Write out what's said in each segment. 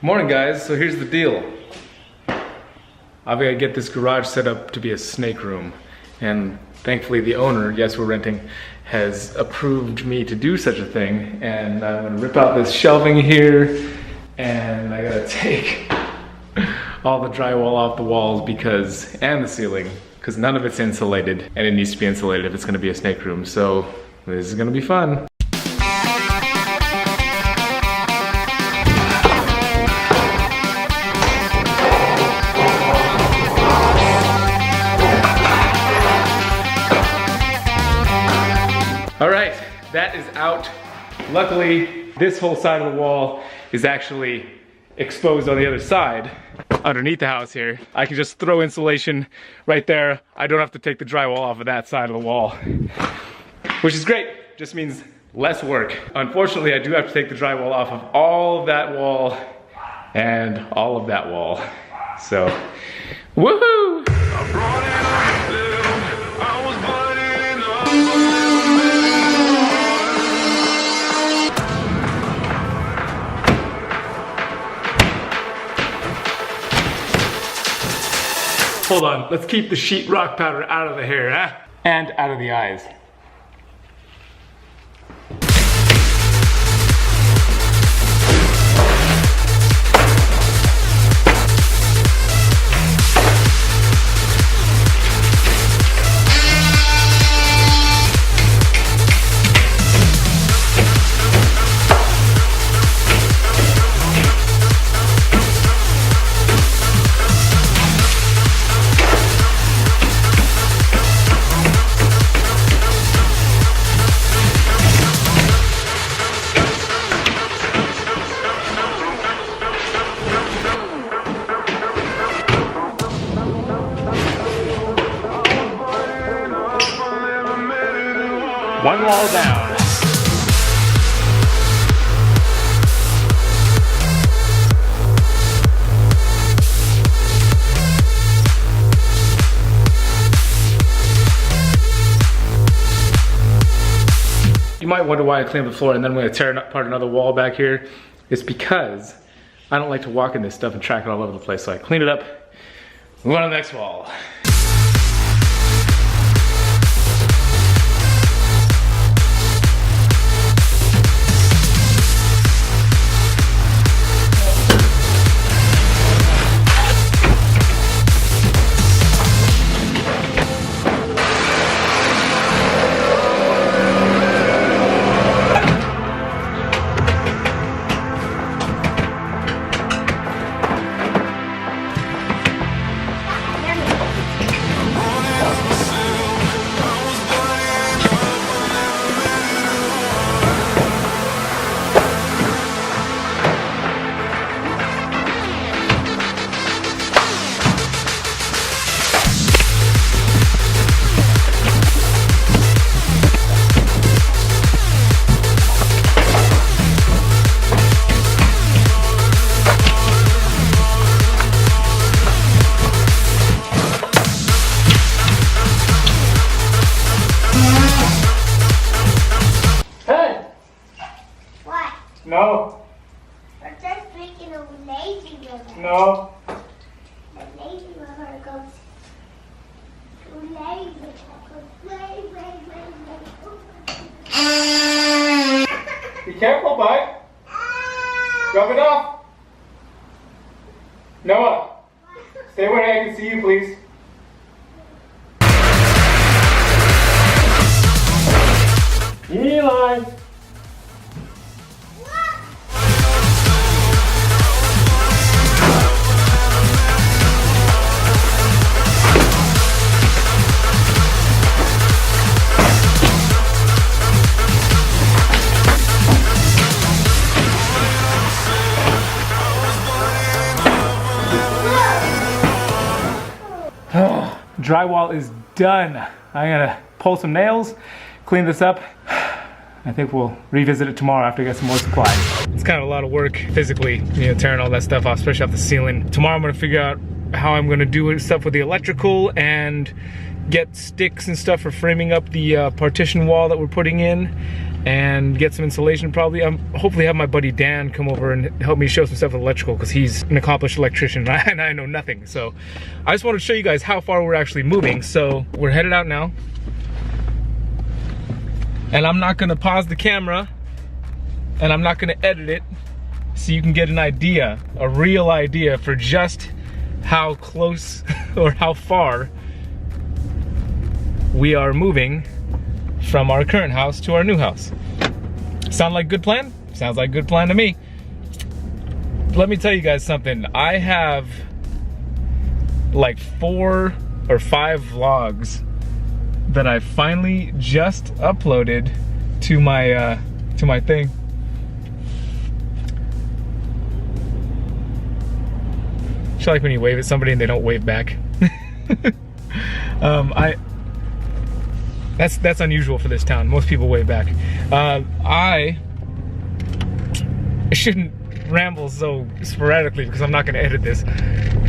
Morning guys, so here's the deal. I've got to get this garage set up to be a snake room. And thankfully the owner, yes we're renting, has approved me to do such a thing. And I'm gonna rip out this shelving here and I gotta take all the drywall off the walls and the ceiling, because none of it's insulated and it needs to be insulated if it's gonna be a snake room. So this is gonna be fun. All right, that is out. Luckily, this whole side of the wall is actually exposed on the other side. Underneath the house here, I can just throw insulation right there. I don't have to take the drywall off of that side of the wall, which is great. Just means less work. Unfortunately, I do have to take the drywall off of all of that wall and all of that wall. So, woohoo! Hold on, let's keep the sheetrock powder out of the hair, huh? And out of the eyes. One wall down. You might wonder why I cleaned the floor and then I'm going to tear apart another wall back here. It's because I don't like to walk in this stuff and track it all over the place. So I clean it up, move on to the next wall. No. We're just drinking a lazy river. No. The lazy river goes to lazy. Way. Be careful, bud. Rub it off. Noah, stay where I can see you, please. Eli. Oh, drywall is done. I'm gonna pull some nails, clean this up. I think we'll revisit it tomorrow after I get some more supplies. It's kind of a lot of work physically, tearing all that stuff off, especially off the ceiling. Tomorrow I'm gonna figure out how I'm gonna do stuff with the electrical and get sticks and stuff for framing up the partition wall that we're putting in. and get some insulation probably. Hopefully have my buddy Dan come over and help me show some stuff with electrical, because he's an accomplished electrician and I know nothing. So I just wanted to show you guys how far we're actually moving. So we're headed out now. And I'm not gonna pause the camera and I'm not gonna edit it, so you can get an idea, a real idea for just how close or how far we are moving from our current house to our new house. Sound like a good plan? Sounds like a good plan to me. Let me tell you guys something. I have like 4 or 5 vlogs that I finally just uploaded to my thing. It's like when you wave at somebody and they don't wave back. That's unusual for this town. Most people wave back. I shouldn't ramble so sporadically because I'm not gonna edit this.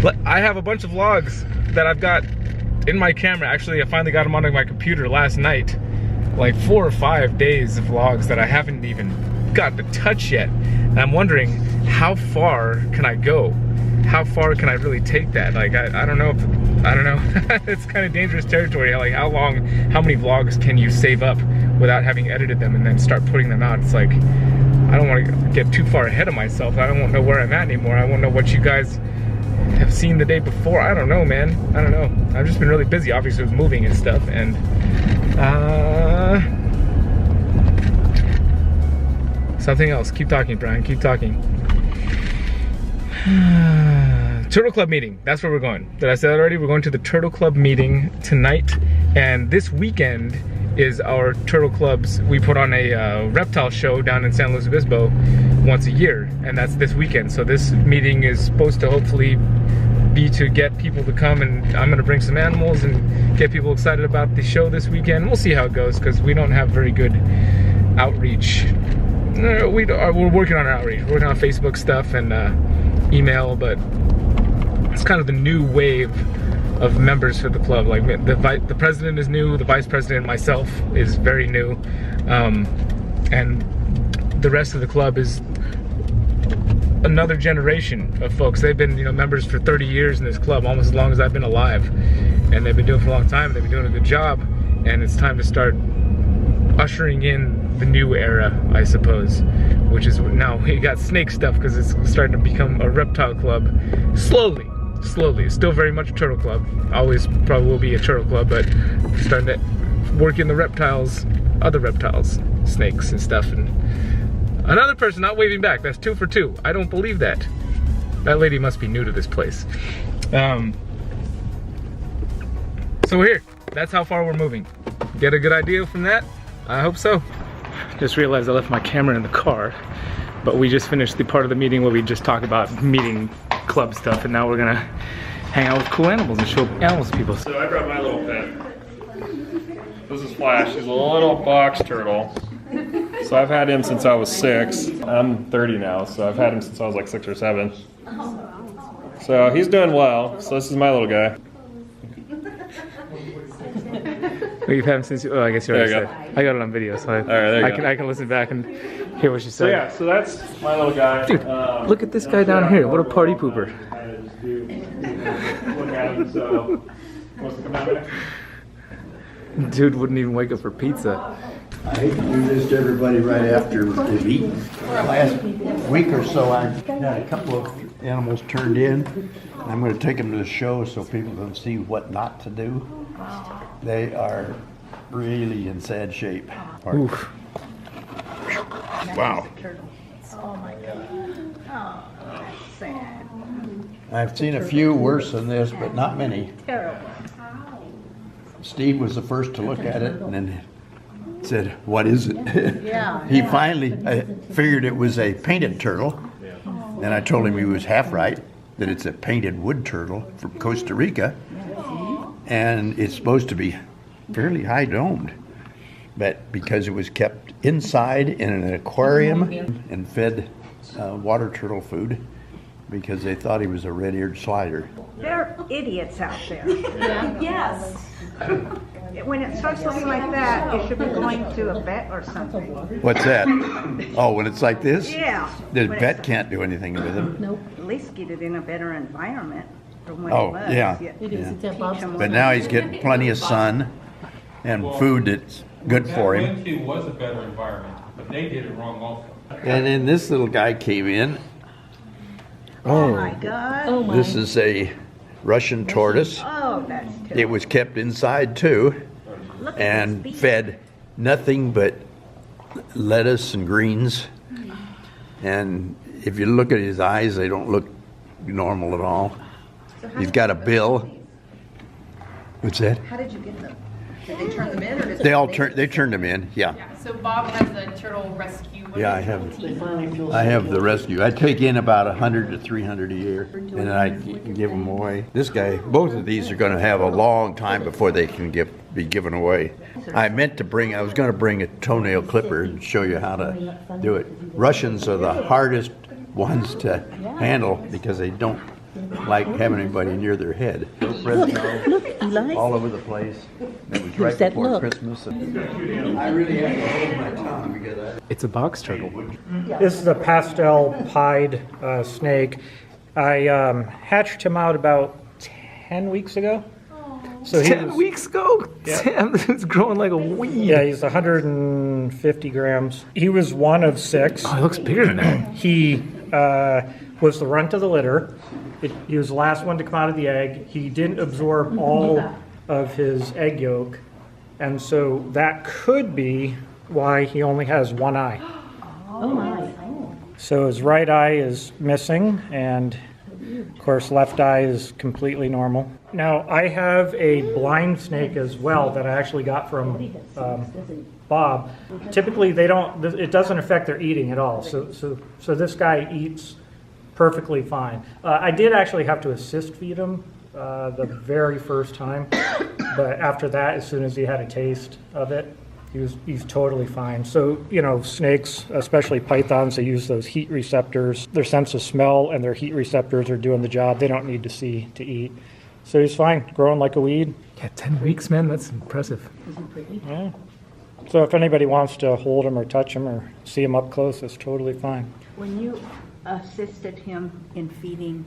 But I have a bunch of vlogs that I've got in my camera. Actually, I finally got them onto my computer last night. Like 4 or 5 days of vlogs that I haven't even got to touch yet. And I'm wondering, how far can I go? How far can I really take that? Like, I don't know if, I don't know. It's kind of dangerous territory. Like, how many vlogs can you save up without having edited them and then start putting them out? It's like, I don't want to get too far ahead of myself. I don't know where I'm at anymore. I won't know what you guys have seen the day before. I don't know, man. I don't know. I've just been really busy, obviously, with moving and stuff. And something else. Keep talking, Brian. Keep talking. Turtle Club meeting. That's where we're going. Did I say that already? We're going to the Turtle Club meeting tonight. And this weekend is our Turtle Club's. We put on a reptile show down in San Luis Obispo once a year. And that's this weekend. So this meeting is supposed to hopefully be to get people to come, and I'm going to bring some animals and get people excited about the show this weekend. We'll see how it goes, because we don't have very good outreach. We're working on our outreach. We're working on Facebook stuff and email, but it's kind of the new wave of members for the club. Like the president is new, the vice president, myself, is very new, and the rest of the club is another generation of folks. They've been, members for 30 years in this club, almost as long as I've been alive, and they've been doing it for a long time. They've been doing a good job, and it's time to start ushering in the new era, I suppose, which is now we got snake stuff because it's starting to become a reptile club. Slowly. It's still very much a turtle club. Always probably will be a turtle club, but starting to work in the reptiles, other reptiles, snakes and stuff. And another person not waving back. That's 2 for 2. I don't believe that. That lady must be new to this place. So we're here. That's how far we're moving. Get a good idea from that? I hope so. Just realized I left my camera in the car, but we just finished the part of the meeting where we just talk about meeting club stuff, and now we're gonna hang out with cool animals and show animals to people. So I brought my little pet. This is Flash. He's a little box turtle. So I've had him since I was 6. I'm 30 now, so I've had him since I was like 6 or 7. So he's doing well. So this is my little guy. You've had him since I guess you already There you said. I got it on video, so I can listen back and hear what you said. So yeah, so that's my little guy. Dude, look at this guy down here. What a party pooper. Look at him, so wants to come down there? Dude wouldn't even wake up for pizza. I hate to do this to everybody right after they've eaten. Last week or so, I had a couple of animals turned in. I'm going to take them to the show so people can see what not to do. They are really in sad shape. Oof. Wow. Oh my God. Oh, that's sad. I've seen a few worse than this, but not many. Terrible. Steve was the first to look at it and then said, "What is it?" Yeah. He finally figured it was a painted turtle. Then I told him he was half right, that it's a painted wood turtle from Costa Rica. And it's supposed to be fairly high domed. But because it was kept inside in an aquarium and fed water turtle food, because they thought he was a red-eared slider. They're idiots out there. Yes. When it starts looking like that, it should be going to a vet or something. What's that? Oh, when it's like this? Yeah. The When vet can't do anything with him. Nope. At least get it in a better environment from when Oh, it was. yeah. It is. It's at Bob's. But now he's getting plenty of sun and food that's good for him. Wednesday was a better environment, but they did it wrong also. And then this little guy came in. Oh my God. Oh my. This is a Russian tortoise. Oh, that's It terrible. was kept inside too Look at and his feet. fed nothing but lettuce and greens. And if you look at his eyes, they don't look normal at all. He's got a bill. What's that? How did you get them? Did they turn them in, or did They turned him in, yeah. Yeah, so Bob has the turtle rescue. what Yeah, is I it, have. team? I have the rescue. I take in about 100 to 300 a year, and then I give them away. This guy, both of these are going to have a long time before they can be given away. I was going to bring a toenail clipper and show you how to do it. Russians are the hardest ones to handle because they don't like having anybody near their head. Look, Eli. All over the place. It was right that before look? Christmas. I really have to hold my tongue because It's a box turtle. This is a pastel pied snake. I hatched him out about 10 weeks ago. So he 10 was, weeks ago? Damn, it's growing like a weed. yeah, he's 150 grams. He was one of 6. Oh, it looks bigger than that. He was the runt of the litter. He was the last one to come out of the egg. He didn't absorb all of his egg yolk, and so that could be why he only has one eye. Oh my. So his right eye is missing, and of course left eye is completely normal. Now I have a blind snake as well that I actually got from Bob. Typically it doesn't affect their eating at all. So this guy eats perfectly fine. I did actually have to assist feed him the very first time, but after that, as soon as he had a taste of it, he's totally fine. So, snakes, especially pythons, they use those heat receptors. Their sense of smell and their heat receptors are doing the job. They don't need to see to eat. So he's fine, growing like a weed. Yeah, 10 weeks, man. That's impressive. Yeah. So if anybody wants to hold him or touch him or see him up close, it's totally fine. When you assisted him in feeding,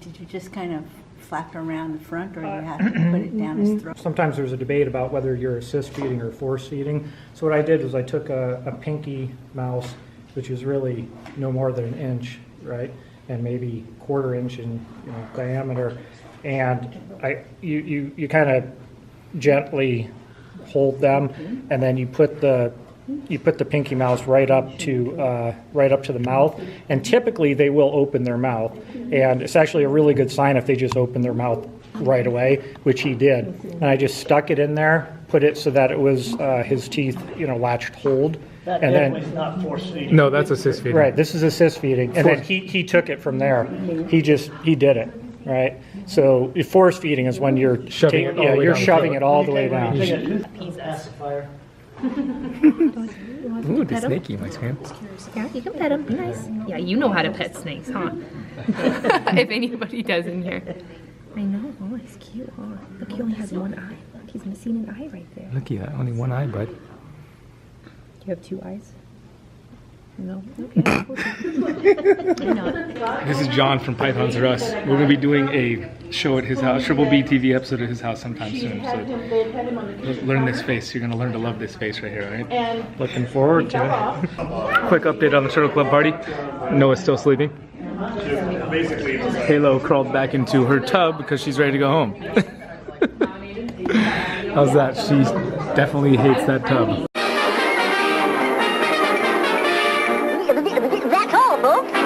did you just kind of flap around the front, or you had to put it down his throat? Sometimes there's a debate about whether you're assist feeding or force feeding. So what I did was I took a pinky mouse, which is really no more than an inch, right, and maybe quarter inch in diameter, and you kind of gently hold them, and then you put the pinky mouse right up to the mouth, and typically they will open their mouth, and it's actually a really good sign if they just open their mouth right away, which he did. And I just stuck it in there, put it so that it was his teeth, latched hold, and then not force feeding. No, that's assist feeding. Right, this is assist feeding, and then he took it from there. He did it, right? So force feeding is when you're Shoving it all the way you're down the shoving throat. it all the way down. Ooh, the snakey, my man. Yeah, you can pet him. Be nice. Yeah, you know how to pet snakes, huh? If anybody does in here. I know. Oh, he's cute, huh? Look, he only has one eye. Look, he's missing an eye right there. Look at that, only one eye, bud. You have 2 eyes? No? Okay. I know. This is John from Pythons R Us. We're going to be doing a show at his house, Triple B TV episode at his house sometime soon. So learn this face. You're going to learn to love this face right here, all right? Looking forward to it. Quick update on the Turtle Club party. Noah's still sleeping. Halo crawled back into her tub because she's ready to go home. How's that? She definitely hates that tub. That's all, folks.